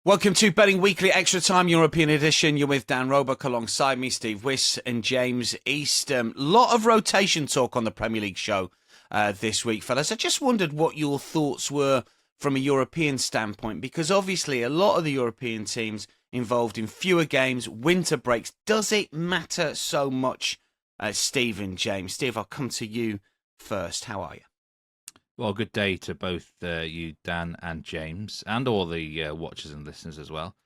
Welcome to Betting Weekly Extra Time European Edition. You're with Dan Roebuck alongside me, Steve Wyss and James Eastham. Lot of rotation talk on the Premier League show this week, fellas. I just wondered what your thoughts were from a European standpoint, because obviously a lot of the European teams involved in fewer games, winter breaks. Does it matter so much, Steve and James? Steve, I'll come to you first. How are you? Well, good day to both you, Dan, and James, and all the watchers and listeners as well.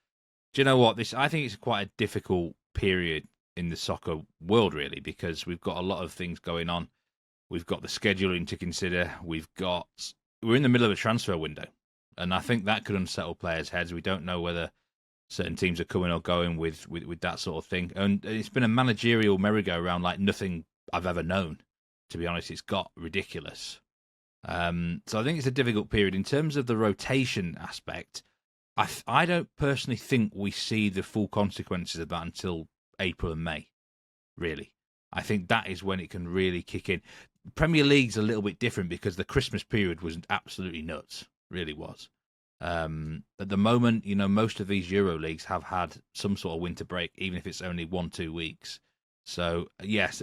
Do you know what? I think it's quite a difficult period in the soccer world, really, because we've got a lot of things going on. We've got the scheduling to consider. We're in the middle of a transfer window, and I think that could unsettle players' heads. We don't know whether certain teams are coming or going with that sort of thing. And it's been a managerial merry-go-round like nothing I've ever known, to be honest. It's got ridiculous. So I think it's a difficult period. In terms of the rotation aspect, I don't personally think we see the full consequences of that until April and May, really. I think that is when it can really kick in. Premier League's a little bit different because the Christmas period was absolutely nuts, really was. At the moment, most of these Euro leagues have had some sort of winter break, even if it's only 1-2 weeks. So, yes,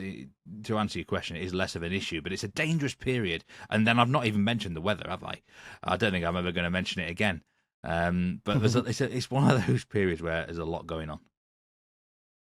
to answer your question, it is less of an issue, but it's a dangerous period. And then I've not even mentioned the weather, have I? I don't think I'm ever going to mention it again. But it's one of those periods where there's a lot going on.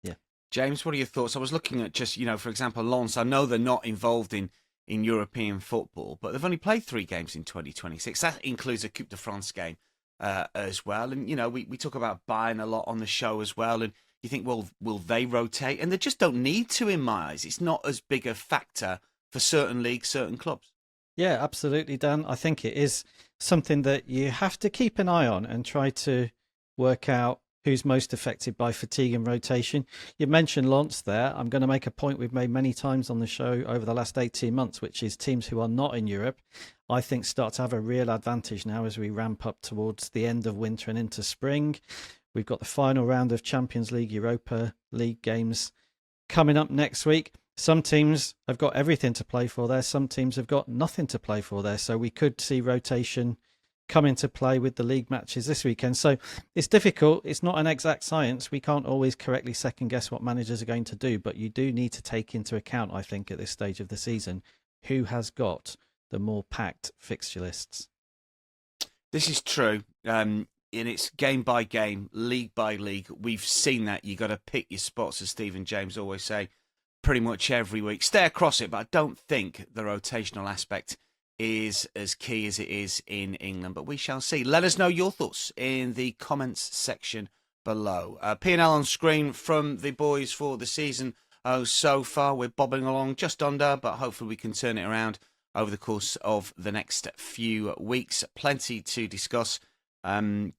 Yeah. James, what are your thoughts? I was looking at just, for example, Lens. I know they're not involved in European football, but they've only played 3 games in 2026. That includes a Coupe de France game as well. And, we talk about Bayern a lot on the show as well. And you think, well, will they rotate? And they just don't need to, in my eyes. It's not as big a factor for certain leagues, certain clubs. Yeah, absolutely, Dan. I think it is something that you have to keep an eye on and try to work out who's most affected by fatigue and rotation. You mentioned Lens there. I'm going to make a point we've made many times on the show over the last 18 months, which is teams who are not in Europe, I think start to have a real advantage now as we ramp up towards the end of winter and into spring. We've got the final round of Champions League, Europa League games coming up next week. Some teams have got everything to play for there. Some teams have got nothing to play for there. So we could see rotation come into play with the league matches this weekend. So it's difficult. It's not an exact science. We can't always correctly second guess what managers are going to do. But you do need to take into account, I think, at this stage of the season, who has got the more packed fixture lists. This is true. And it's game by game, league by league. We've seen that. You got to pick your spots, as Steve and James always say, pretty much every week. Stay across it, but I don't think the rotational aspect is as key as it is in England. But we shall see. Let us know your thoughts in the comments section below. P&L on screen from the boys for the season. So far, we're bobbing along just under, but hopefully we can turn it around over the course of the next few weeks. Plenty to discuss.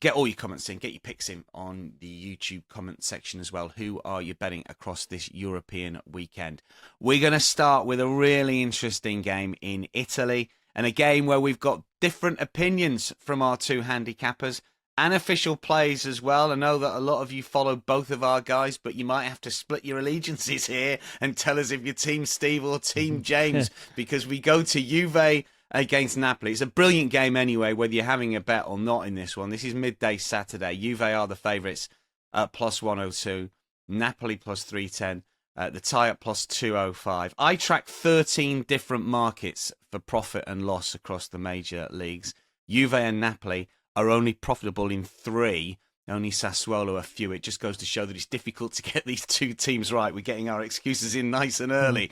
Get all your comments in, get your picks in on the YouTube comment section as well. Who are you betting across this European weekend? We're going to start with a really interesting game in Italy, and a game where we've got different opinions from our 2 handicappers and official plays as well. I know that a lot of you follow both of our guys, but you might have to split your allegiances here and tell us if you're Team Steve or Team James, because we go to Juve against Napoli. It's a brilliant game anyway, whether you're having a bet or not in this one. This is midday Saturday. Juve are the favourites at plus 102. Napoli plus 310. The tie at plus 205. I track 13 different markets for profit and loss across the major leagues. Juve and Napoli are only profitable in 3. Only Sassuolo a few. It just goes to show that it's difficult to get these 2 teams right. We're getting our excuses in nice and early.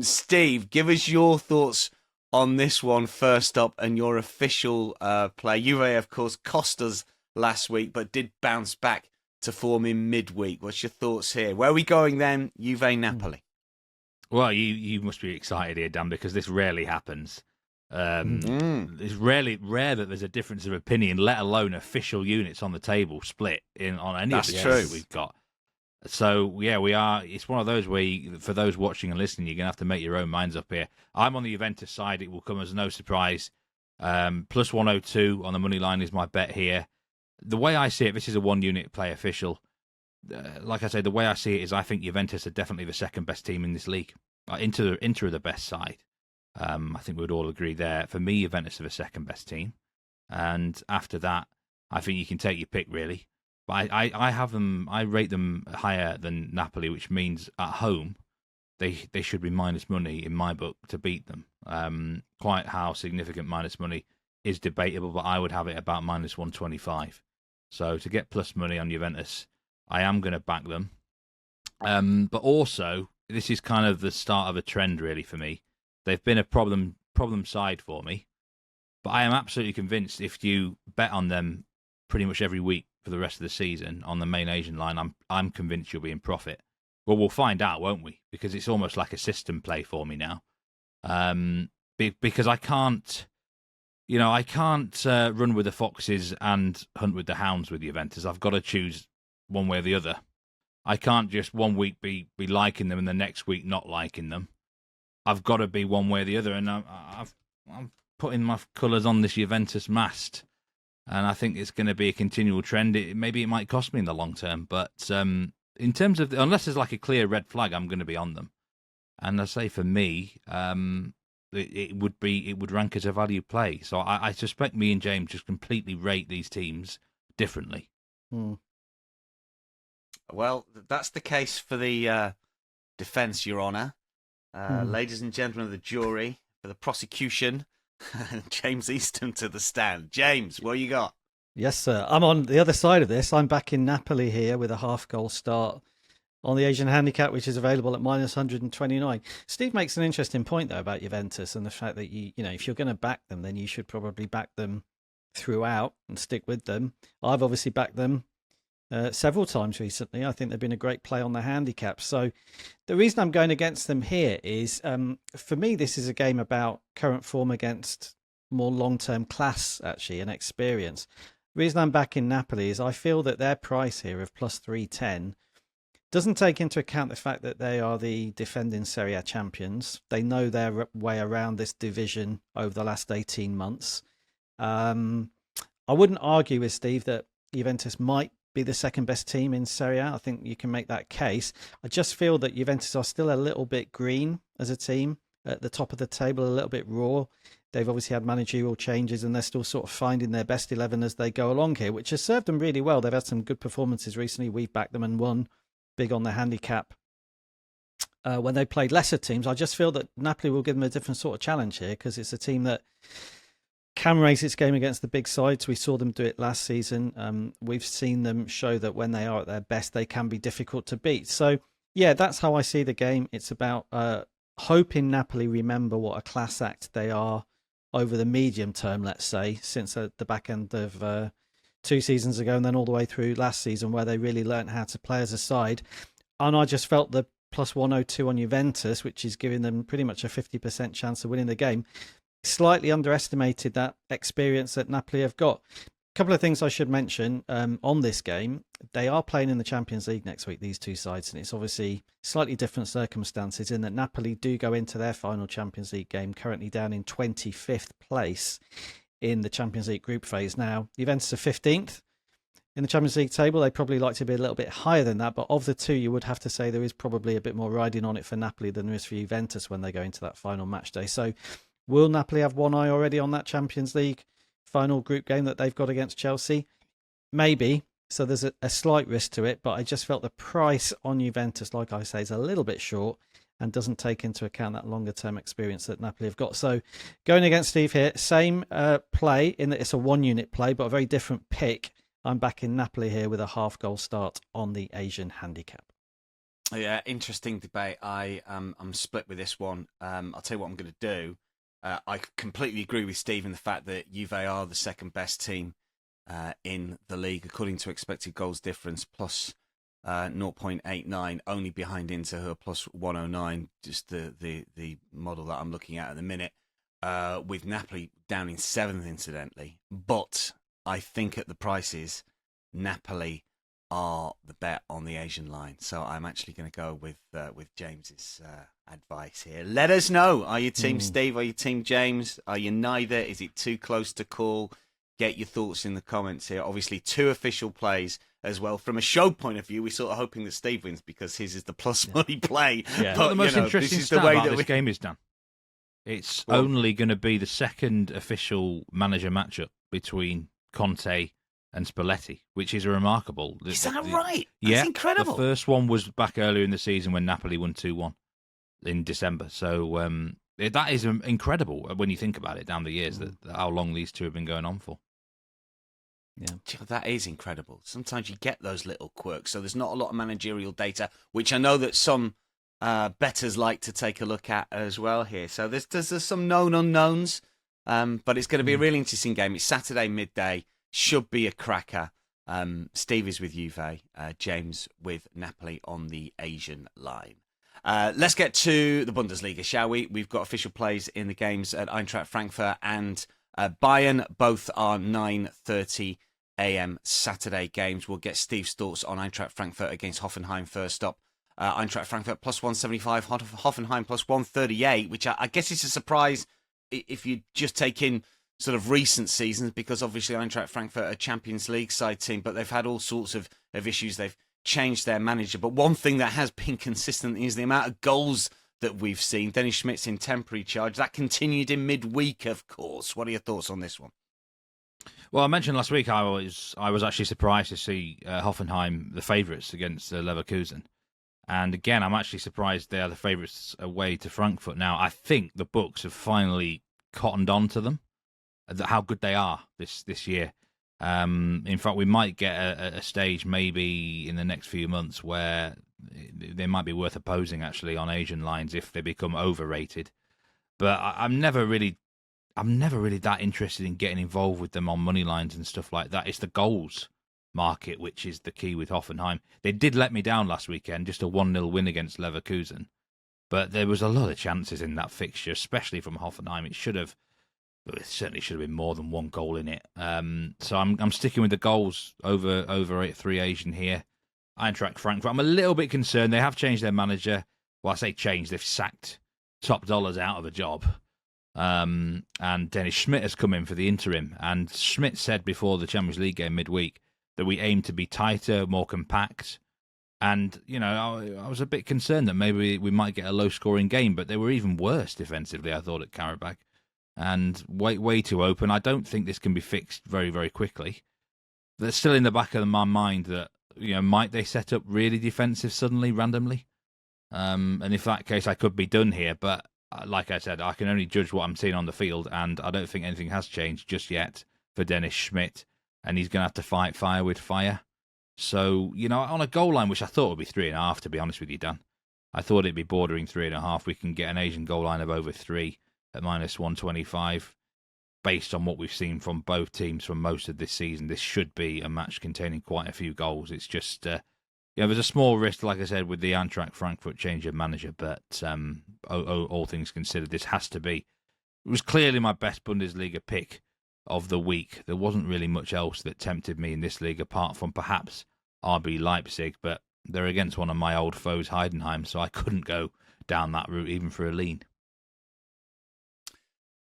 Steve, give us your thoughts on this one first up, and your official play. Juve, of course, cost us last week, but did bounce back to form in midweek. What's your thoughts here? Where are we going then? Juve, Napoli. Well, you must be excited here, Dan, because this rarely happens. It's rare that there's a difference of opinion, let alone official units on the table split on any of the games we've got. So, yeah, we are. It's one of those where, for those watching and listening, you're going to have to make your own minds up here. I'm on the Juventus side. It will come as no surprise. Plus 102 on the money line is my bet here. The way I see it, this is a 1-unit play official. Like I say, the way I see it is I think Juventus are definitely the second best team in this league. Inter are the best side. I think we would all agree there. For me, Juventus are the second best team. And after that, I think you can take your pick, really. But I have them. I rate them higher than Napoli, which means at home they should be minus money in my book to beat them. Quite how significant minus money is debatable, but I would have it about minus 125. So to get plus money on Juventus, I am going to back them. But also, this is kind of the start of a trend, really, for me. They've been a problem side for me, but I am absolutely convinced if you bet on them pretty much every week for the rest of the season on the main Asian line, I'm convinced you'll be in profit. Well, we'll find out, won't we? Because it's almost like a system play for me now. Because I can't run with the foxes and hunt with the hounds with Juventus. I've got to choose one way or the other. I can't just one week be liking them and the next week not liking them. I've got to be one way or the other, and I'm putting my colours on this Juventus mast, and I think it's going to be a continual trend. Maybe it might cost me in the long term, but in terms of unless there's like a clear red flag, I'm going to be on them. And I say for me, it would rank as a value play. So I suspect me and James just completely rate these teams differently. Well, that's the case for the defence, Your Honour. Ladies and gentlemen of the jury, for the prosecution, James Eastham to the stand. James, what you got? Yes, sir. I'm on the other side of this. I'm back in Napoli here with a half-goal start on the Asian handicap, which is available at minus 129. Steve makes an interesting point, though, about Juventus and the fact that, you know, if you're going to back them, then you should probably back them throughout and stick with them. I've obviously backed them several times recently. I think they've been a great play on the handicap. So the reason I'm going against them here is, for me, this is a game about current form against more long-term class, actually, and experience. The reason I'm back in Napoli is I feel that their price here of plus 310 doesn't take into account the fact that they are the defending Serie A champions. They know their way around this division over the last 18 months. I wouldn't argue with Steve that Juventus might be the second best team in Serie A. I think you can make that case. I just feel that Juventus are still a little bit green as a team at the top of the table, a little bit raw. They've obviously had managerial changes and they're still sort of finding their best 11 as they go along here, which has served them really well. They've had some good performances recently. We've backed them and won big on the handicap when they played lesser teams. I just feel that Napoli will give them a different sort of challenge here because it's a team that can raise its game against the big sides. We saw them do it last season. We've seen them show that when they are at their best, they can be difficult to beat. So, yeah, that's how I see the game. It's about hoping Napoli remember what a class act they are over the medium term, let's say, since the back end of 2 seasons ago and then all the way through last season where they really learnt how to play as a side. And I just felt the plus 102 on Juventus, which is giving them pretty much a 50% chance of winning the game, slightly underestimated that experience that Napoli have got. A couple of things I should mention on this game. They are playing in the Champions League next week, these two sides, and it's obviously slightly different circumstances in that Napoli do go into their final Champions League game currently down in 25th place in the Champions League group phase. Now, Juventus are 15th in the Champions League table. They probably like to be a little bit higher than that, but of the two, you would have to say there is probably a bit more riding on it for Napoli than there is for Juventus when they go into that final match day. So will Napoli have one eye already on that Champions League final group game that they've got against Chelsea? Maybe. So there's a slight risk to it, but I just felt the price on Juventus, like I say, is a little bit short and doesn't take into account that longer term experience that Napoli have got. So going against Steve here, same play in that it's a 1-unit play, but a very different pick. I'm back in Napoli here with a half-goal start on the Asian handicap. Yeah, interesting debate. I'm split with this one. I'll tell you what I'm going to do. I completely agree with Steve in the fact that Juve are the second best team in the league, according to expected goals difference, plus 0.89, only behind Inter, who are plus 109, just the model that I'm looking at the minute, with Napoli down in 7th, incidentally. But I think at the prices, Napoli are the bet on the Asian line. So I'm actually going to go with James's advice here. Let us know. Are you team Steve? Are you team James? Are you neither? Is it too close to call? Get your thoughts in the comments here. Obviously, 2 official plays as well. From a show point of view, we're sort of hoping that Steve wins because his is the plus money play. Yeah. But the most interesting stat about this game is, Dan, it's only going to be the second official manager matchup between Conte and Spalletti, which is remarkable. Is that right? That's incredible. The first one was back earlier in the season when Napoli won 2-1 in December. So that is incredible when you think about it down the years, that how long these two have been going on for. Yeah, that is incredible. Sometimes you get those little quirks. So there's not a lot of managerial data, which I know that some bettors like to take a look at as well here. So there's some known unknowns, but it's going to be a really interesting game. It's Saturday midday. Should be a cracker. Steve is with Juve, James with Napoli on the Asian line. Let's get to the Bundesliga, shall we? We've got official plays in the games at Eintracht Frankfurt and Bayern. Both are 9:30 a.m. Saturday games. We'll get Steve's thoughts on Eintracht Frankfurt against Hoffenheim first up. Eintracht Frankfurt plus 175, Hoffenheim plus 138, which I guess is a surprise if you just take in sort of recent seasons, because obviously Eintracht Frankfurt are a Champions League side team, but they've had all sorts of issues. They've changed their manager. But one thing that has been consistent is the amount of goals that we've seen. Dennis Schmidt's in temporary charge. That continued in midweek, of course. What are your thoughts on this one? Well, I mentioned last week I was actually surprised to see Hoffenheim the favourites against Leverkusen. And again, I'm actually surprised they are the favourites away to Frankfurt. Now, I think the books have finally cottoned on to them, how good they are this year. In fact, we might get a stage maybe in the next few months where they might be worth opposing actually on Asian lines if they become overrated. But I'm never really that interested in getting involved with them on money lines and stuff like that. It's the goals market which is the key with Hoffenheim. They did let me down last weekend, just a 1-0 win against Leverkusen. But there was a lot of chances in that fixture, especially from Hoffenheim. It certainly should have been more than one goal in it. So I'm sticking with the goals over 3 Asian here. Eintracht Frankfurt, I'm a little bit concerned. They have changed their manager. Well, I say changed. They've sacked top dollars out of a job. And Dennis Schmidt has come in for the interim. And Schmidt said before the Champions League game midweek that we aim to be tighter, more compact. And, I was a bit concerned that maybe we might get a low-scoring game, but they were even worse defensively, I thought, at Karabakh. And way too open. I don't think this can be fixed very, very quickly. There's still in the back of my mind that, might they set up really defensive suddenly, randomly? And if that case, I could be done here. But like I said, I can only judge what I'm seeing on the field, and I don't think anything has changed just yet for Dennis Schmidt. And he's going to have to fight fire with fire. So, on a goal line, which I thought would be 3.5, to be honest with you, Dan. I thought it'd be bordering 3.5. We can get an Asian goal line of over 3 at minus 125. Based on what we've seen from both teams for most of this season, this should be a match containing quite a few goals. It's just, there's a small risk, like I said, with the Eintracht Frankfurt change of manager, but all things considered, this has to be. It was clearly my best Bundesliga pick of the week. There wasn't really much else that tempted me in this league apart from perhaps RB Leipzig, but they're against one of my old foes, Heidenheim, so I couldn't go down that route even for a lean.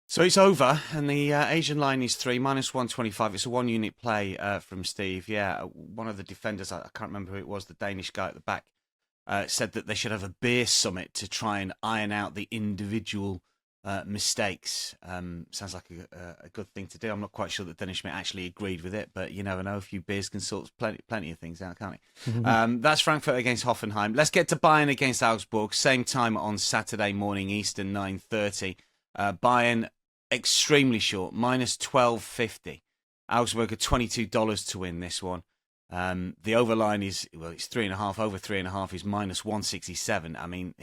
So it's over, and the Asian line is 3, minus 125. It's a 1-unit play from Steve. Yeah, one of the defenders, I can't remember who it was, the Danish guy at the back, said that they should have a beer summit to try and iron out the individual mistakes. Sounds like a good thing to do. I'm not quite sure that Dennis Schmidt actually agreed with it, but you never know. A few beers can sort plenty of things out, can't it? That's Frankfurt against Hoffenheim. Let's get to Bayern against Augsburg. Same time on Saturday morning, Eastern, 9:30. Bayern extremely short, minus 12.50. Augsburg are $22 to win this one. The overline is, it's 3.5. Over 3.5 is minus 167. I mean,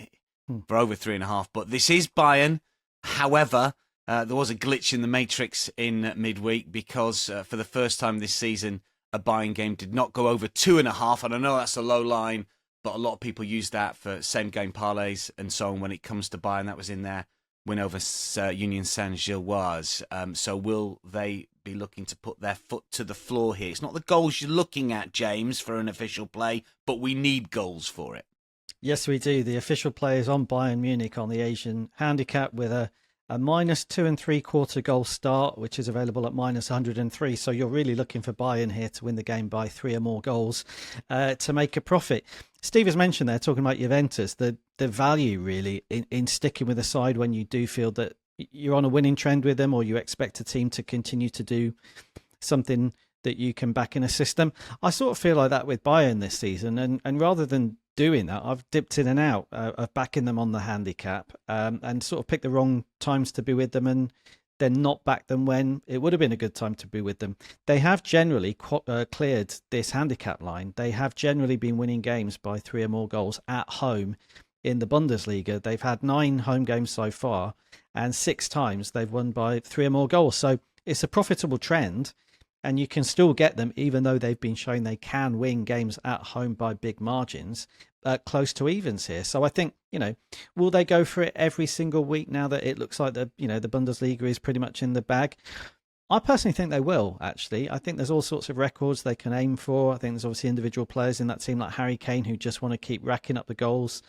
for over 3.5. But this is Bayern. However, there was a glitch in the matrix in midweek because for the first time this season, a Bayern game did not go over 2.5. And I know that's a low line, but a lot of people use that for same game parlays and so on when it comes to Bayern. That was in there. Win over Union Saint-Gilloise. So will they be looking to put their foot to the floor here? It's not the goals you're looking at, James, for an official play, but we need goals for it. Yes, we do. The official play is on Bayern Munich on the Asian handicap with a minus 2.75 goal start, which is available at minus 103. So you're really looking for Bayern here to win the game by 3 or more goals to make a profit. Steve has mentioned there, talking about Juventus, the value really in sticking with a side when you do feel that you're on a winning trend with them, or you expect a team to continue to do something that you can back in a system. I sort of feel like that with Bayern this season, and rather than doing that, I've dipped in and out of backing them on the handicap, and sort of picked the wrong times to be with them, and then not back them when it would have been a good time to be with them. They have generally cleared this handicap line. They have generally been winning games by 3 or more goals at home in the Bundesliga. They've had 9 home games so far, and 6 times they've won by 3 or more goals. So it's a profitable trend, and you can still get them even though they've been showing they can win games at home by big margins, close to evens here. So I think, will they go for it every single week now that it looks like the Bundesliga is pretty much in the bag? I personally think they will, actually. I think there's all sorts of records they can aim for. I think there's obviously individual players in that team like Harry Kane who just want to keep racking up the goals.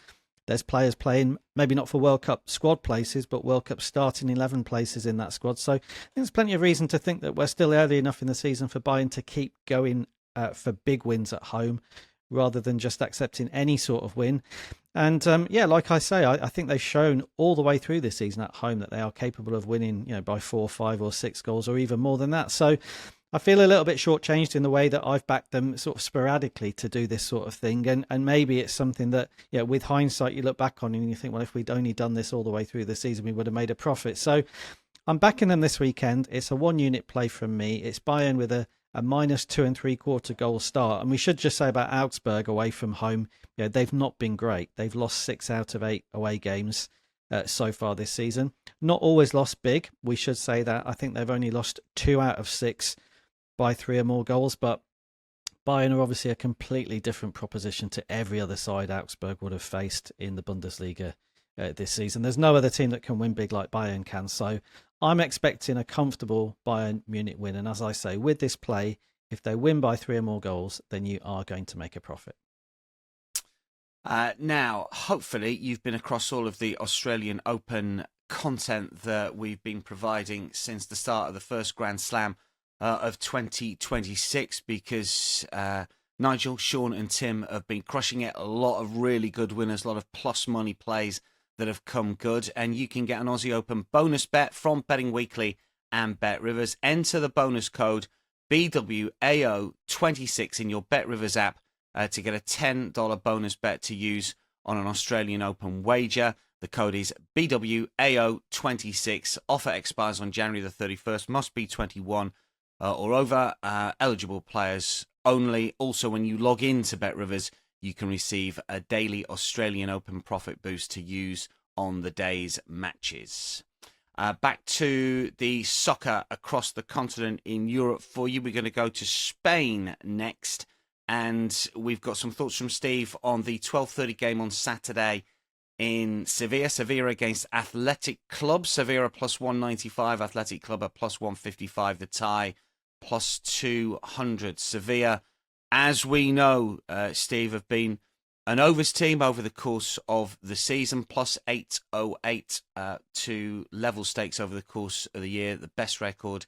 There's players playing, maybe not for World Cup squad places, but World Cup starting 11 places in that squad. So I think there's plenty of reason to think that we're still early enough in the season for Bayern to keep going for big wins at home, rather than just accepting any sort of win. And like I say, I think they've shown all the way through this season at home that they are capable of winning, by 4, 5 or 6 goals or even more than that. So I feel a little bit shortchanged in the way that I've backed them sort of sporadically to do this sort of thing. And maybe it's something that, with hindsight, you look back on and you think, well, if we'd only done this all the way through the season, we would have made a profit. So I'm backing them this weekend. It's a 1-unit play from me. It's Bayern with a minus 2 3/4 goal start. And we should just say about Augsburg away from home, they've not been great. They've lost 6 out of 8 away games so far this season. Not always lost big. We should say that. I think they've only lost 2 out of 6 by 3 or more goals, but Bayern are obviously a completely different proposition to every other side Augsburg would have faced in the Bundesliga this season. There's no other team that can win big like Bayern can, so I'm expecting a comfortable Bayern Munich win, and as I say, with this play, if they win by 3 or more goals, then you are going to make a profit. Now, hopefully you've been across all of the Australian Open content that we've been providing since the start of the first Grand Slam of 2026, because Nigel, Sean and Tim have been crushing it. A lot of really good winners, a lot of plus money plays that have come good, and you can get an Aussie Open bonus bet from Betting Weekly and Bet Rivers. Enter the bonus code BWAO26 in your Bet Rivers app to get a $10 bonus bet to use on an Australian Open wager. The code is BWAO26. Offer expires on January the 31st. Must be 21 or over. Eligible players only. Also, when you log into Bet Rivers, you can receive a daily Australian Open profit boost to use on the day's matches. Back to the soccer across the continent in Europe for you. We're going to go to Spain next, and we've got some thoughts from Steve on the 12:30 game on Saturday in Sevilla. Sevilla against Athletic Club. Sevilla plus 195, Athletic Club at plus 155. The tie plus 200. Sevilla, as we know, Steve, have been an overs team over the course of the season, plus 808 to level stakes over the course of the year, the best record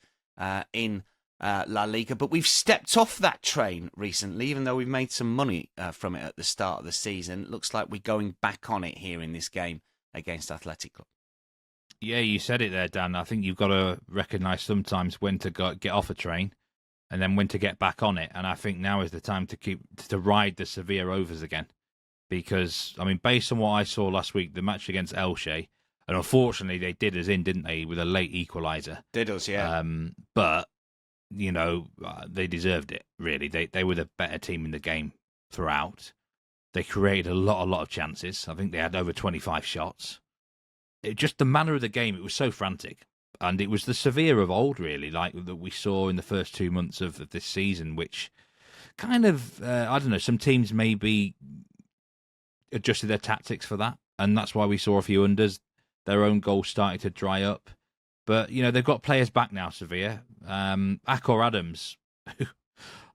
in La Liga. But we've stepped off that train recently, even though we've made some money from it at the start of the season. It looks like we're going back on it here in this game against Athletic Club. Yeah, you said it there, Dan. I think you've got to recognise sometimes when to get off a train and then when to get back on it. And I think now is the time to ride the Sevilla overs again. Because, I mean, based on what I saw last week, the match against Elche, and unfortunately they did us in, didn't they, with a late equaliser. Did us, yeah. But, they deserved it, really. They were the better team in the game throughout. They created a lot of chances. I think they had over 25 shots. Just the manner of the game, it was so frantic. And it was the Sevilla of old, really, like that we saw in the first 2 months of this season, which kind of, I don't know, some teams maybe adjusted their tactics for that, and that's why we saw a few unders. Their own goals started to dry up, but they've got players back now. Sevilla, Akor Adams,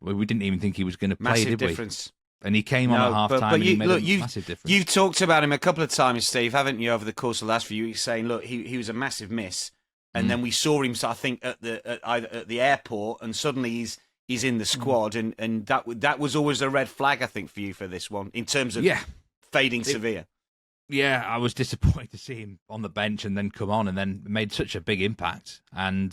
we didn't even think he was going to play, massive did we? Difference. And he came on at half time. But and he made a massive difference. You've talked about him a couple of times, Steve, haven't you, over the course of the last few weeks, saying, look, he was a massive miss, and then we saw him, I think, at the airport, and suddenly he's in the squad, and that was always a red flag, I think, for you for this one in terms of fading Sevilla. Yeah, I was disappointed to see him on the bench and then come on and then made such a big impact. And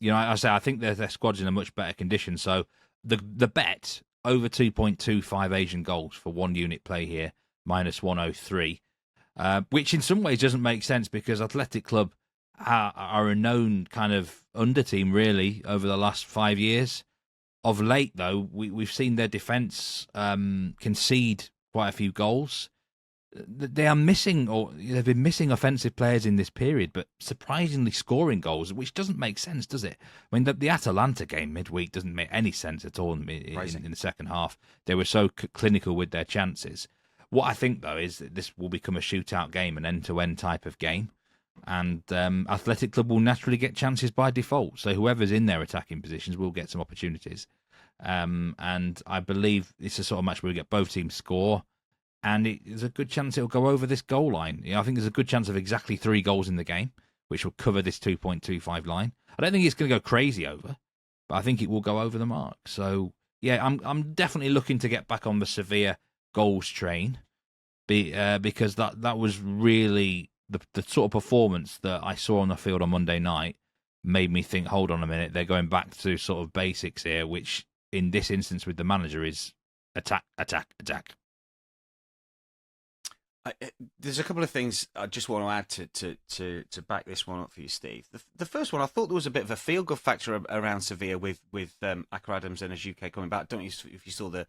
I say I think their squad's in a much better condition. So the bet over 2.25 Asian goals for 1 unit play here, minus 103, which in some ways doesn't make sense because Athletic Club are a known kind of under team really over the last 5 years. Of late, though, we've seen their defence concede quite a few goals. They are missing, or they've been missing offensive players in this period, but surprisingly scoring goals, which doesn't make sense, does it? I mean, the Atalanta game midweek doesn't make any sense at all in the second half. They were so clinical with their chances. What I think, though, is that this will become a shootout game, an end-to-end type of game, and Athletic Club will naturally get chances by default. So whoever's in their attacking positions will get some opportunities. And I believe it's a sort of match where we get both teams score, and there's a good chance it'll go over this goal line. I think there's a good chance of exactly 3 goals in the game, which will cover this 2.25 line. I don't think it's going to go crazy over, but I think it will go over the mark. So, yeah, I'm definitely looking to get back on the Sevilla goals train because that was really the sort of performance that I saw on the field on Monday night made me think, hold on a minute, they're going back to sort of basics here, which in this instance with the manager is attack, attack, attack. There's a couple of things I just want to add to back this one up for you, Steve. The first one, I thought there was a bit of a feel-good factor around Sevilla with Acker Adams and his UK coming back. Don't you? If you saw the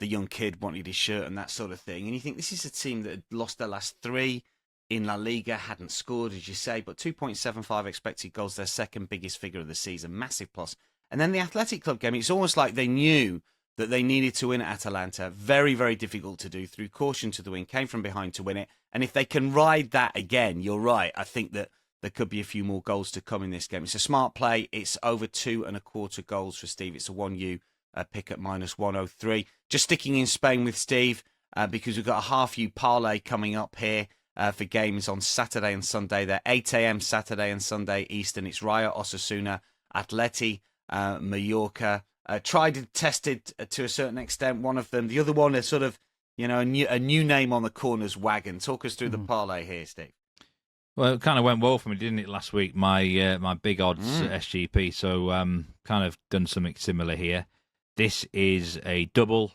young kid wanted his shirt and that sort of thing, and you think this is a team that had lost their last 3 in La Liga, hadn't scored, as you say, but 2.75 expected goals, their second biggest figure of the season, massive plus. And then the Athletic Club game, it's almost like they knew that they needed to win at Atalanta. Very, very difficult to do. Through caution to the win, came from behind to win it. And if they can ride that again, you're right. I think that there could be a few more goals to come in this game. It's a smart play. It's over 2.25 goals for Steve. It's a 1U pick at minus 103. Just sticking in Spain with Steve because we've got a half U parlay coming up here for games on Saturday and Sunday. They're 8 a.m. Saturday and Sunday Eastern. It's Rayo, Osasuna, Atleti, Mallorca. Tried and tested to a certain extent, one of them. The other one is sort of, a new name on the corners wagon. Talk us through the parlay here, Steve. Well, it kind of went well for me, didn't it, last week? My big odds SGP. So kind of done something similar here. This is a double.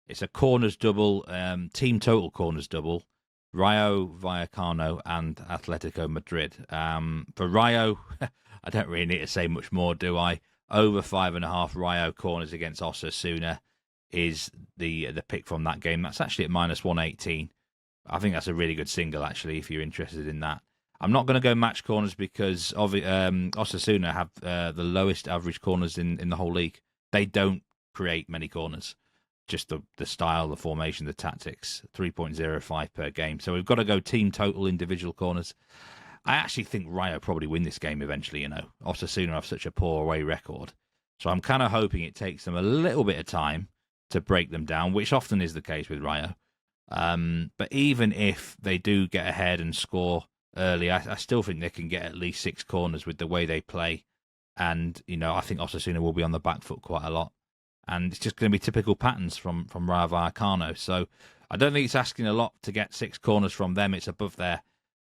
It's a corners double, team total corners double. Rayo, Vallecano, and Atletico Madrid. For Rayo, I don't really need to say much more, do I? Over 5.5 Rayo corners against Osasuna is the pick from that game. That's actually at minus 118. I think that's a really good single, actually, if you're interested in that. I'm not going to go match corners because Osasuna have the lowest average corners in the whole league. They don't create many corners. Just the style, the formation, the tactics, 3.05 per game. So we've got to go team total individual corners. I actually think Rayo probably win this game eventually, Osasuna have such a poor away record. So I'm kind of hoping it takes them a little bit of time to break them down, which often is the case with Rayo. But even if they do get ahead and score early, I still think they can get at least 6 corners with the way they play. And, I think Osasuna will be on the back foot quite a lot. And it's just going to be typical patterns from Rayo Vallecano. So I don't think it's asking a lot to get 6 corners from them. It's above their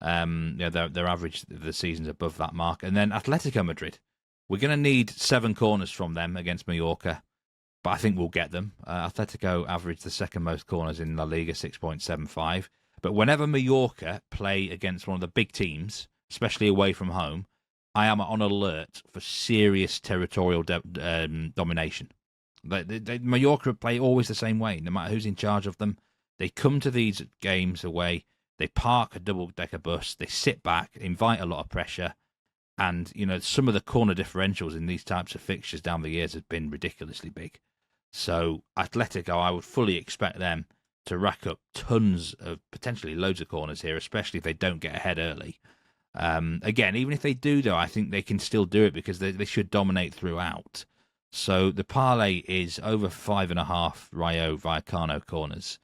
average of the season's above that mark. And then Atletico Madrid, we're going to need 7 corners from them against Mallorca, but I think we'll get them. Atletico average the second most corners in La Liga, 6.75. But whenever Mallorca play against one of the big teams, especially away from home, I am on alert for serious territorial domination. Mallorca play always the same way, no matter who's in charge of them. They come to these games away, they park a double-decker bus, they sit back, invite a lot of pressure, and, some of the corner differentials in these types of fixtures down the years have been ridiculously big. So Atletico, I would fully expect them to rack up tons of, potentially loads of corners here, especially if they don't get ahead early. Again, even if they do, though, I think they can still do it because they should dominate throughout. So the parlay is over 5.5 Rayo Vallecano corners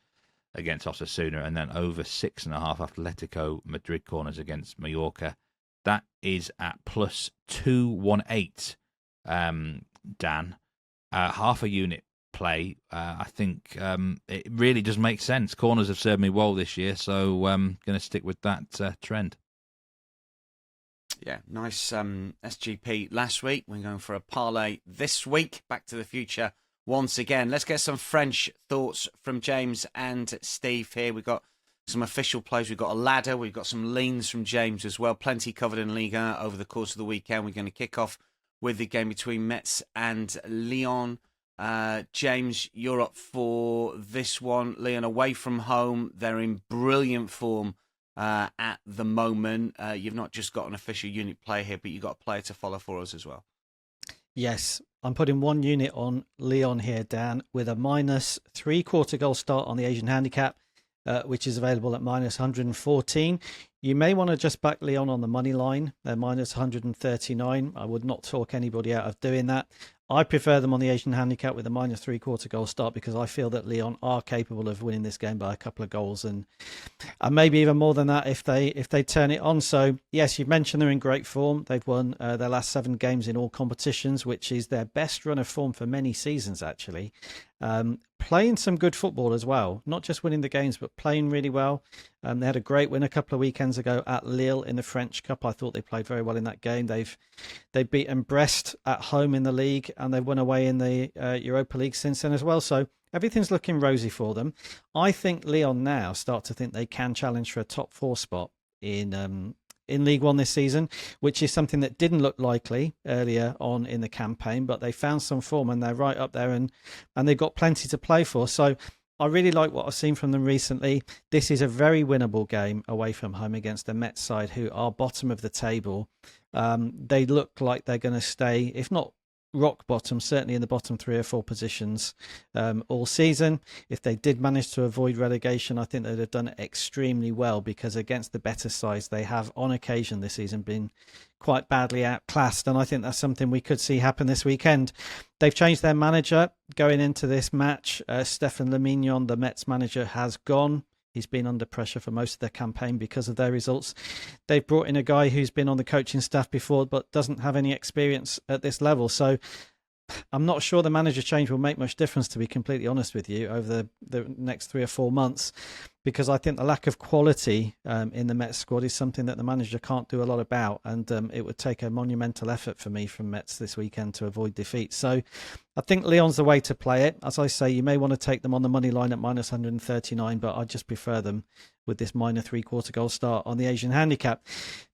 against Osasuna, and then over 6.5 Atletico Madrid corners against Mallorca. That is at plus 218, Dan. Half a unit play. I think it really does make sense. Corners have served me well this year, so I'm going to stick with that trend. Yeah, nice SGP last week. We're going for a parlay this week. Back to the Future once again. Let's get some French thoughts from James and Steve here. We've got some official plays. We've got a ladder. We've got some leans from James as well. Plenty covered in Liga over the course of the weekend. We're going to kick off with the game between Metz and Lyon. James, you're up for this one. Lyon away from home. They're in brilliant form at the moment. You've not just got an official unit player here, but you've got a player to follow for us as well. Yes, I'm putting one unit on Lyon here, Dan, with a minus 3/4 goal start on the Asian handicap, which is available at minus 114. You may want to just back Lyon on the money line. They're minus 139. I would not talk anybody out of doing that. I prefer them on the Asian handicap with a minus 3/4 goal start because I feel that Lyon are capable of winning this game by a couple of goals and maybe even more than that if they turn it on. So yes, you've mentioned they're in great form. They've won their last 7 games in all competitions, which is their best run of form for many seasons actually. Playing some good football as well, not just winning the games, but playing really well. They had a great win a couple of weekends ago at Lille in the French Cup. I thought they played very well in that game. They've beaten Brest at home in the league, and they've won away in the Europa League since then as well. So everything's looking rosy for them. I think Lyon now start to think they can challenge for a top 4 spot in League One this season, which is something that didn't look likely earlier on in the campaign, but they found some form and they're right up there and they've got plenty to play for. So I really like what I've seen from them recently. This is a very winnable game away from home against the Metz side, who are bottom of the table. They look like they're going to stay, if not rock bottom, certainly in the bottom 3 or 4 positions all season. If they did manage to avoid relegation, I think they'd have done it extremely well, because against the better sides, they have on occasion this season been quite badly outclassed, and I think that's something we could see happen this weekend. They've changed their manager going into this match. Stéphane Le Mignon, the Metz manager, has gone. He's been under pressure for most of their campaign because of their results. They've brought in a guy who's been on the coaching staff before but doesn't have any experience at this level. So I'm not sure the manager change will make much difference, to be completely honest with you, over the next 3 or 4 months, because I think the lack of quality in the Metz squad is something that the manager can't do a lot about, and it would take a monumental effort for me from Metz this weekend to avoid defeat. So I think Lyon's the way to play it. As I say, you may want to take them on the money line at minus 139, but I just prefer them with this minus 3/4 goal start on the Asian handicap.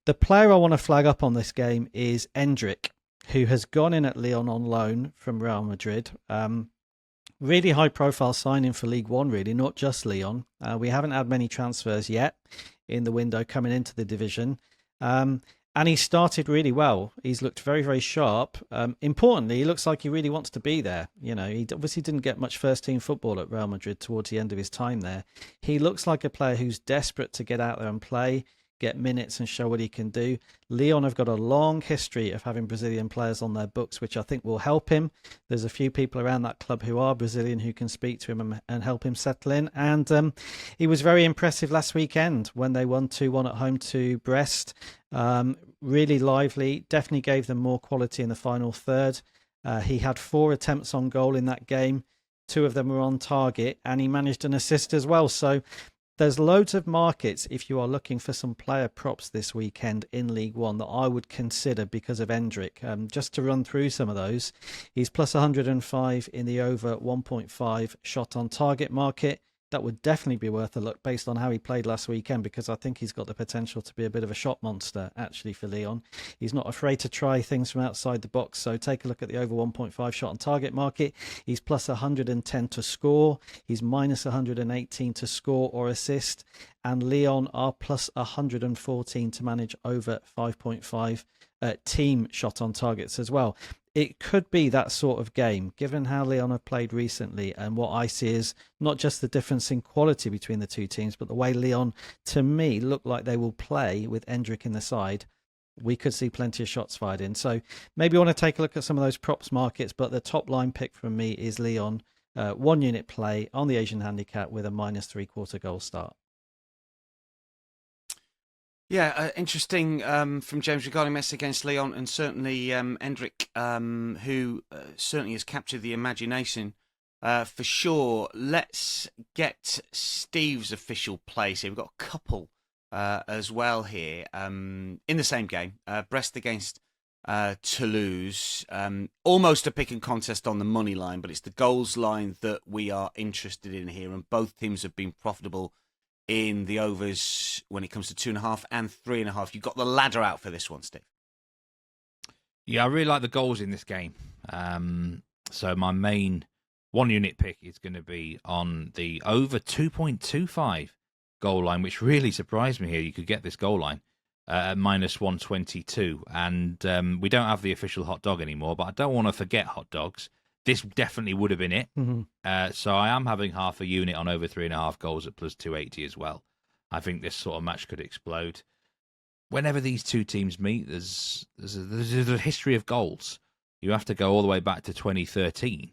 The player I want to flag up on this game is Endrick, who has gone in at Lyon on loan from Real Madrid. Really high profile signing for League One, really, not just Lyon. We haven't had many transfers yet in the window coming into the division. And he started really well. He's looked very, very sharp. Importantly, he looks like he really wants to be there. You know, he obviously didn't get much first team football at Real Madrid towards the end of his time there. He looks like a player who's desperate to get out there and play, get minutes and show what he can do. Lyon have got a long history of having Brazilian players on their books, which I think will help him. There's a few people around that club who are Brazilian who can speak to him and help him settle in. And he was very impressive last weekend when they won 2-1 at home to Brest. Really lively, definitely gave them more quality in the final third. He had 4 attempts on goal in that game. 2 of them were on target, and he managed an assist as well. So there's loads of markets if you are looking for some player props this weekend in League One that I would consider because of Endrick. Just to run through some of those, he's plus 105 in the over 1.5 shot on target market. That would definitely be worth a look based on how he played last weekend, because I think he's got the potential to be a bit of a shot monster actually for Lyon. He's not afraid to try things from outside the box, so take a look at the over 1.5 shot on target market. He's plus 110 to score. He's minus 118 to score or assist, and Lyon are plus 114 to manage over 5.5 team shot on targets as well. It could be that sort of game, given how Lyon have played recently, and what I see is not just the difference in quality between the two teams, but the way Lyon, to me, look like they will play with Endrick in the side. We could see plenty of shots fired in. So maybe you want to take a look at some of those props markets, but the top line pick from me is Lyon, 1 unit play on the Asian handicap with a minus 3/4 goal start. Yeah, interesting from James regarding Metz against Lyon, and certainly Endrick, who certainly has captured the imagination for sure. Let's get Steve's official plays here. We've got a couple as well here. In the same game, Brest against Toulouse. Almost a pick and contest on the money line, but it's the goals line that we are interested in here. And both teams have been profitable in the overs when it comes to 2.5 and 3.5. You've got the ladder out for this one, Steve. Yeah, I really like the goals in this game. So my main 1 unit pick is going to be on the over 2.25 goal line, which really surprised me here. You could get this goal line at minus 122. And we don't have the official hot dog anymore, but I don't want to forget hot dogs. This definitely would have been it. Mm-hmm. So I am having half a unit on over 3.5 goals at plus 280 as well. I think this sort of match could explode. Whenever these two teams meet, there's a history of goals. You have to go all the way back to 2013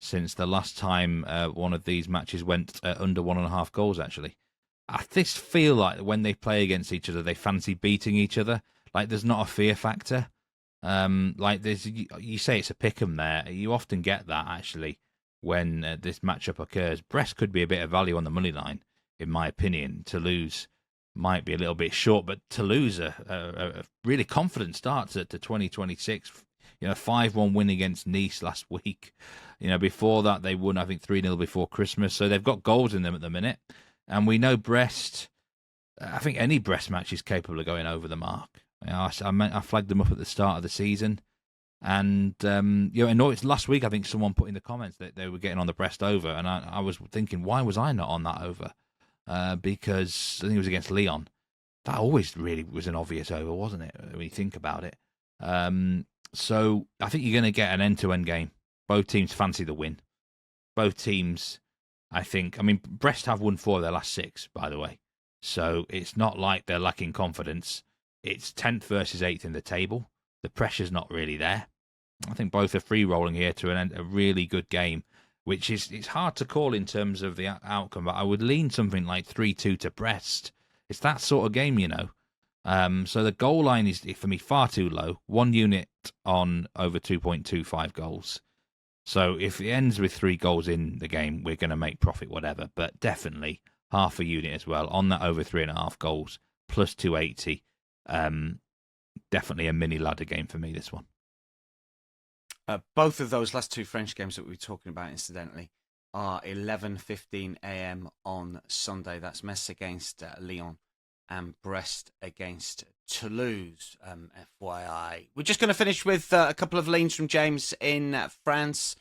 since the last time one of these matches went under 1.5 goals, actually. I just feel like when they play against each other, they fancy beating each other. Like, there's not a fear factor. Like, you say it's a pick'em there. You often get that, actually, when this matchup occurs. Brest could be a bit of value on the money line, in my opinion. Toulouse might be a little bit short, but Toulouse a really confident start to 2026. 5-1 win against Nice last week. Before that, they won, I think, 3-0 before Christmas. So they've got goals in them at the minute. And we know Brest, I think any Brest match is capable of going over the mark. I flagged them up at the start of the season. And, it's last week, I think someone put in the comments that they were getting on the Brest over. And I was thinking, why was I not on that over? Because I think it was against Lyon. That always really was an obvious over, wasn't it, when you think about it? So I think you're going to get an end-to-end game. Both teams fancy the win. Both teams, Brest have won 4 of their last 6, by the way. So it's not like they're lacking confidence. It's 10th versus 8th in the table. The pressure's not really there. I think both are free-rolling here to a really good game, which it's hard to call in terms of the outcome, but I would lean something like 3-2 to Brest. It's that sort of game, So the goal line is, for me, far too low. 1 unit on over 2.25 goals. So if it ends with 3 goals in the game, we're going to make profit, whatever. But definitely half a unit as well on that over 3.5 goals, plus 280. Definitely a mini ladder game for me, this one. Both of those last 2 French games that we were talking about, incidentally, are 11:15 a.m. on Sunday. That's Metz against Lyon and Brest against Toulouse, FYI. We're just going to finish with a couple of leans from James in France.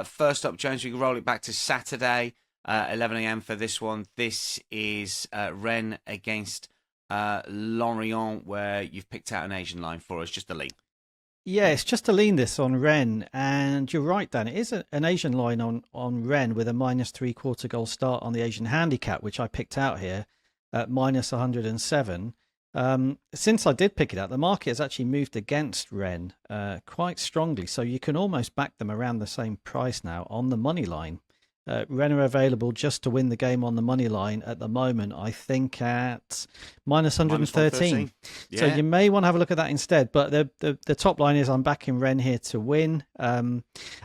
First up, James, we can roll it back to Saturday, 11 a.m. for this one. This is Rennes against Lorient, where you've picked out an Asian line for us, just a lean. Yeah, it's just a lean this on Rennes, and you're right, Dan. It is an Asian line on Rennes with a minus 3/4 goal start on the Asian handicap, which I picked out here at minus 107. Since I did pick it out, the market has actually moved against Rennes quite strongly, so you can almost back them around the same price now on the money line. Rennes are available just to win the game on the money line at the moment, I think at minus 113. Yeah. So you may want to have a look at that instead. But the top line is I'm backing Rennes here to win. I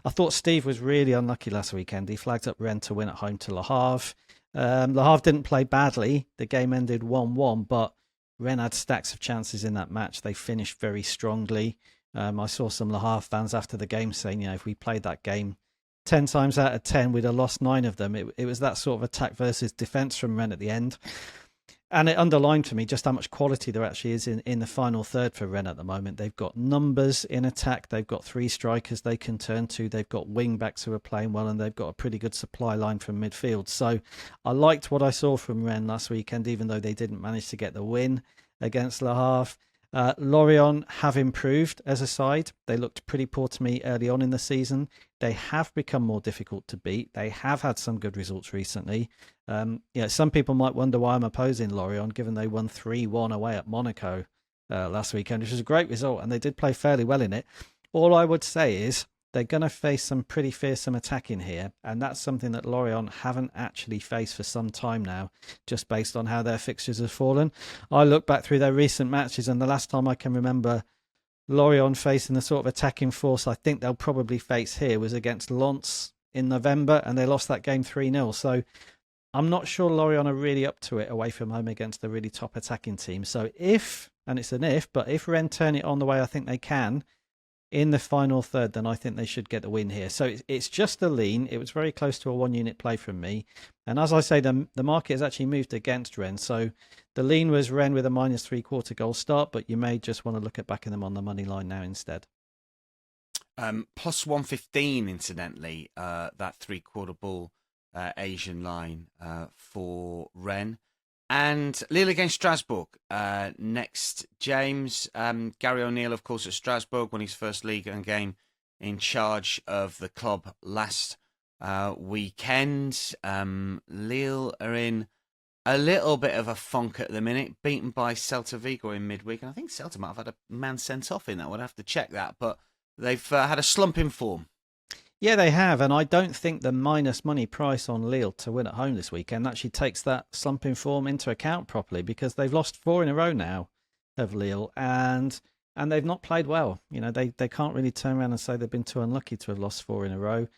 thought Steve was really unlucky last weekend. He flagged up Rennes to win at home to Le Havre. Le Havre didn't play badly. The game ended 1-1, but Rennes had stacks of chances in that match. They finished very strongly. I saw some Le Havre fans after the game saying, if we played that game 10 times out of 10, we'd have lost 9 of them. It was that sort of attack versus defence from Rennes at the end. And it underlined for me just how much quality there actually is in the final third for Rennes at the moment. They've got numbers in attack. They've got 3 strikers they can turn to. They've got wing-backs who are playing well, and they've got a pretty good supply line from midfield. So I liked what I saw from Rennes last weekend, even though they didn't manage to get the win against Le Havre. Lorient have improved as a side. They looked pretty poor to me early on in the season. They have become more difficult to beat. They have had some good results recently. Some people might wonder why I'm opposing Lorient, given they won 3-1 away at Monaco last weekend, which was a great result, and they did play fairly well in it. All I would say is they're going to face some pretty fearsome attacking here, and that's something that Lorient haven't actually faced for some time now, just based on how their fixtures have fallen. I look back through their recent matches, and the last time I can remember Lorient facing the sort of attacking force I think they'll probably face here was against Lens in November, and they lost that game 3-0. So I'm not sure Lorient are really up to it away from home against a really top attacking team. So if, and it's an if, but if Rennes turn it on the way I think they can in the final third, then I think they should get the win here. So it's just a lean. It was very close to a 1-unit play from me. And as I say, the market has actually moved against Rennes. So the lean was Rennes with a -3/4 goal start, but you may just want to look at backing them on the money line now instead. Plus 115, incidentally, that 3/4 ball Asian line for Rennes. And Lille against Strasbourg next, James. Gary O'Neill, of course, at Strasbourg, won his first league and game in charge of the club last weekend. Lille are in a little bit of a funk at the minute, beaten by Celta Vigo in midweek. And I think Celta might have had a man sent off in that. We'll have to check that. But they've had a slump in form. Yeah, they have, and I don't think the minus money price on Lille to win at home this weekend actually takes that slump in form into account properly, because they've lost 4 in a row now of Lille, and they've not played well. You know, they can't really turn around and say they've been too unlucky to have lost 4 in a row.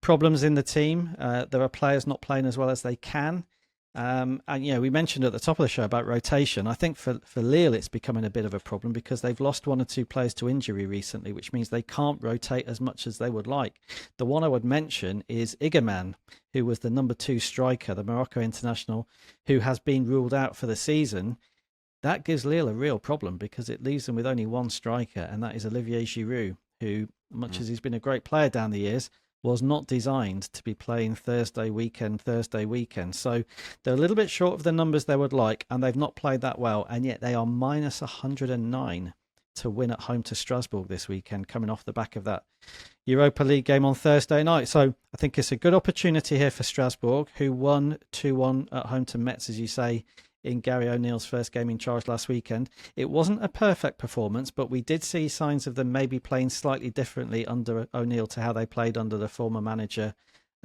Problems in the team. There are players not playing as well as they can. And we mentioned at the top of the show about rotation. I think for Lille it's becoming a bit of a problem because they've lost 1 or 2 players to injury recently, which means they can't rotate as much as they would like. The one I would mention is Eastham, who was the number 2 striker, the Morocco international, who has been ruled out for the season. That gives Lille a real problem because it leaves them with only 1 striker, and that is Olivier Giroud, who, much as he's been a great player down the years, was not designed to be playing Thursday weekend. So they're a little bit short of the numbers they would like, and they've not played that well, and yet they are minus 109 to win at home to Strasbourg this weekend, coming off the back of that Europa League game on Thursday night. So I think it's a good opportunity here for Strasbourg, who won 2-1 at home to Metz, as you say, in Gary O'Neill's first game in charge last weekend. It wasn't a perfect performance, but we did see signs of them maybe playing slightly differently under O'Neill to how they played under the former manager,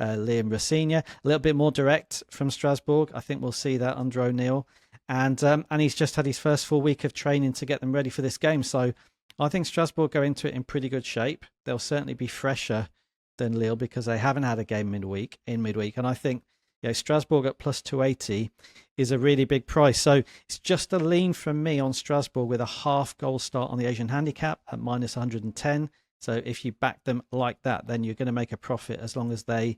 Liam Rossigna. A little bit more direct from Strasbourg. I think we'll see that under O'Neill. And he's just had his first full week of training to get them ready for this game. So I think Strasbourg go into it in pretty good shape. They'll certainly be fresher than Lille because they haven't had a game midweek. And I think Strasbourg at plus 280 is a really big price. So it's just a lean from me on Strasbourg with a half goal start on the Asian handicap at minus 110. So if you back them like that, then you're going to make a profit as long as they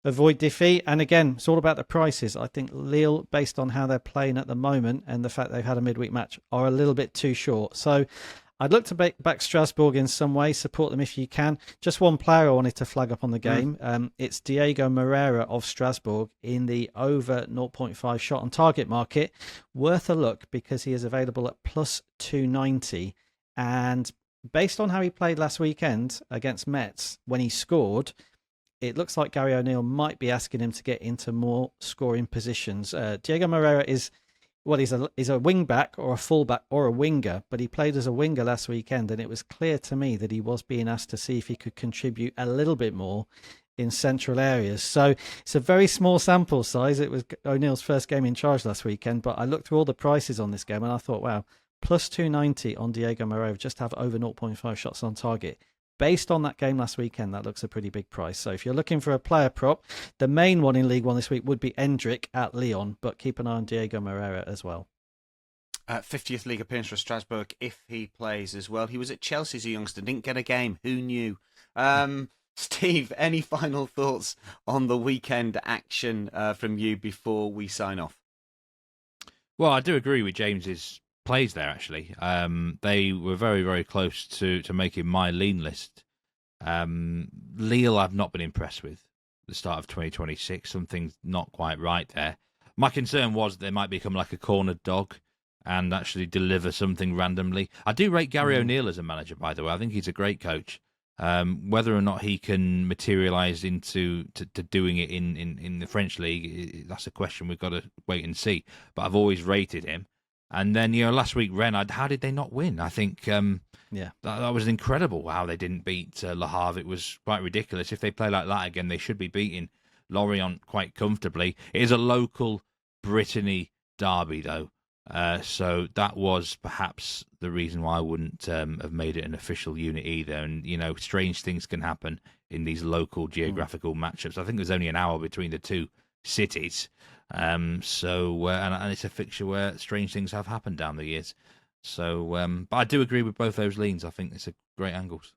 avoid defeat. And again, it's all about the prices. I think Lille, based on how they're playing at the moment and the fact they've had a midweek match, are a little bit too short. So I'd look to back Strasbourg in some way, support them if you can. Just one player I wanted to flag up on the game. It's Diego Moreira of Strasbourg in the over 0.5 shot on target market. Worth a look because he is available at plus 290. And based on how he played last weekend against Metz, when he scored, it looks like Gary O'Neill might be asking him to get into more scoring positions. Diego Moreira is... Well, he's a wing back or a fullback or a winger, but he played as a winger last weekend, and it was clear to me that he was being asked to see if he could contribute a little bit more in central areas. So it's a very small sample size. It was O'Neill's first game in charge last weekend, but I looked through all the prices on this game and I thought, wow, plus 290 on Diego Moreira, just have over 0.5 shots on target. Based on that game last weekend, that looks a pretty big price. So if you're looking for a player prop, the main one in League One this week would be Endrick at Lyon, but keep an eye on Diego Moreira as well. 50th league appearance for Strasbourg if he plays as well. He was at Chelsea as a youngster, didn't get a game. Who knew? Steve, any final thoughts on the weekend action from you before we sign off? Well, I do agree with James's plays there, actually. They were very, very close to making my lean list. Lille I've not been impressed with the start of 2026. Something's not quite right there. My concern was they might become like a cornered dog and actually deliver something randomly. I do rate Gary O'Neill as a manager, by the way. I think he's a great coach. Whether or not he can materialise into doing it in the French league, that's a question we've got to wait and see. But I've always rated him. And then, last week, Rennes, how did they not win? I think that was incredible how they didn't beat Le Havre. It was quite ridiculous. If they play like that again, they should be beating Lorient quite comfortably. It is a local Brittany derby, though. So that was perhaps the reason why I wouldn't have made it an official unit either. And, strange things can happen in these local geographical matchups. I think there's only an hour between the two cities. And it's a fixture where strange things have happened down the years. So, but I do agree with both those leans. I think it's a great angles.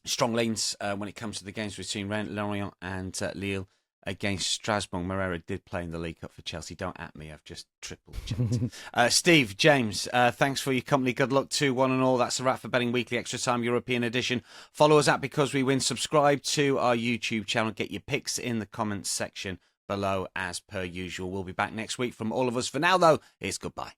Strong leans when it comes to the games between Rennes, Lorient and Lille against Strasbourg. Moreira did play in the League Cup for Chelsea. Don't at me, I've just triple checked. Steve, James, thanks for your company. Good luck to one and all. That's a wrap for Betting Weekly Extra Time European Edition. Follow us at Because We Win. Subscribe to our YouTube channel. Get your picks in the comments section below as per usual. We'll be back next week from all of us. For now, though, it's goodbye.